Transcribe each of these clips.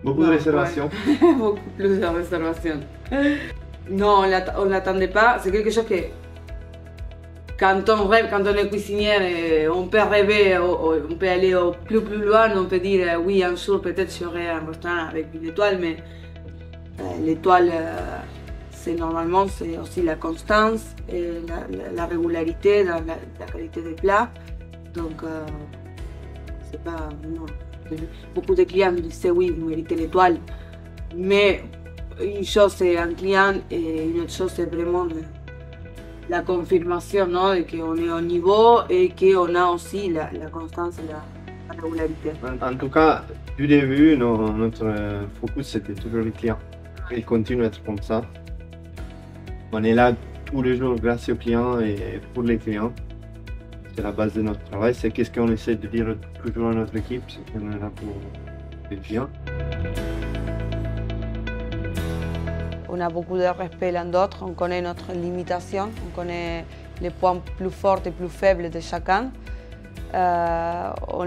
Beaucoup de réservations. Ouais. Beaucoup plus de réservations. Non, on ne l'attendait pas. C'est quelque chose que, quand on rêve, quand on est cuisinière, on peut rêver, on peut aller au plus loin, on peut dire oui, un jour peut-être j'aurai un restaurant avec une étoile, mais l'étoile, c'est normalement c'est aussi la constance, et la régularité, la qualité des plats. Donc, c'est pas. Non. Beaucoup de clients me disaient oui, vous méritez l'étoile, mais une chose c'est un client et une autre chose c'est vraiment la confirmation, non, de qu'on est au niveau et qu'on a aussi la constance et la régularité. En tout cas, du début, notre focus c'était toujours les clients. Il continue à être comme ça. On est là tous les jours grâce aux clients et pour les clients. C'est la base de notre travail. C'est qu'est-ce qu'on essaie de dire toujours à notre équipe, c'est qu'on est là pour les clients. On a beaucoup de respect l'un d'autre, on connaît notre limitation, on connaît les points plus forts et plus faibles de chacun. On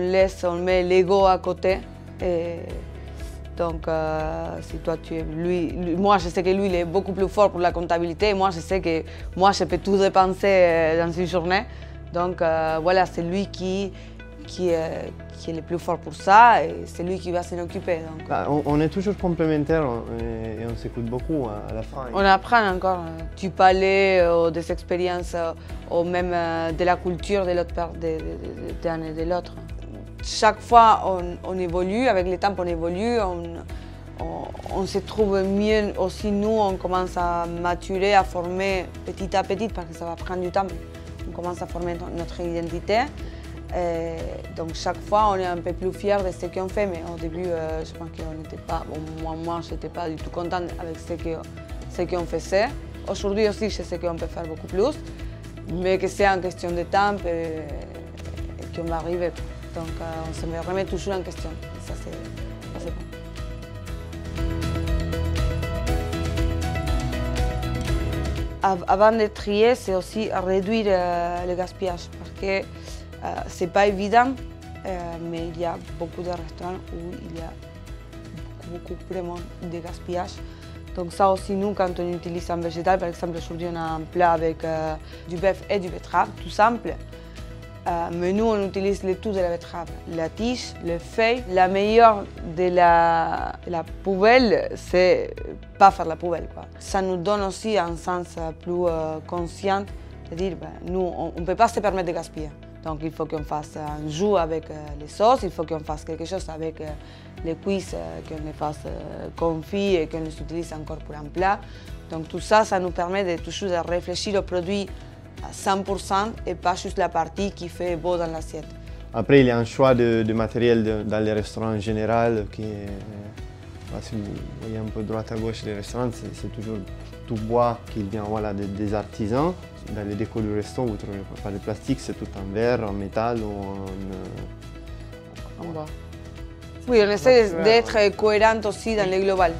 met l'ego à côté. Et donc, si toi tu es moi je sais que lui il est beaucoup plus fort pour la comptabilité, et moi je sais que moi je peux tout dépenser dans une journée. Donc voilà, c'est lui qui est le plus fort pour ça et c'est lui qui va s'en occuper. Donc. On est toujours complémentaires et on s'écoute beaucoup à la fin. On apprend encore du palais, des expériences, ou même de la culture de l'autre part d'un et de l'autre. Chaque fois on évolue, avec le temps on évolue, on se trouve mieux aussi, nous on commence à maturer, à former petit à petit parce que ça va prendre du temps. On commence à former notre identité. Et donc chaque fois, on est un peu plus fiers de ce qu'on fait, mais au début, je pense qu'on n'était pas, bon, moi, je n'étais pas du tout contente avec ce qu'on faisait. Aujourd'hui aussi, je sais qu'on peut faire beaucoup plus, mais que c'est une question de temps et qu'on va arriver. Donc on se remet toujours en question. Ça, c'est bon. Avant de trier, c'est aussi réduire le gaspillage parce que c'est pas évident, mais il y a beaucoup de restaurants où il y a beaucoup vraiment de gaspillage. Donc ça aussi, nous, quand on utilise un végétal, par exemple, aujourd'hui on a un plat avec du bœuf et du betterave, tout simple. Mais nous, on utilise le tout de la betterave, la tige, les feuilles. La meilleure de la poubelle, c'est pas faire la poubelle, quoi. Ça nous donne aussi un sens plus conscient de dire, nous, on ne peut pas se permettre de gaspiller. Donc il faut qu'on fasse un jus avec les sauces, il faut qu'on fasse quelque chose avec les cuisses, qu'on les fasse confits et qu'on les utilise encore pour un plat. Donc tout ça, ça nous permet de toujours de réfléchir au produit à 100% et pas juste la partie qui fait beau dans l'assiette. Après, il y a un choix de matériel dans les restaurants en général qui est, si vous voyez un peu droite à gauche des restaurants, c'est toujours tout bois qui vient voilà, des artisans. Dans les décos du resto, vous ne trouvez pas de plastique, c'est tout en verre, en métal ou en bois. Oui, on essaie d'être cohérent aussi dans le global.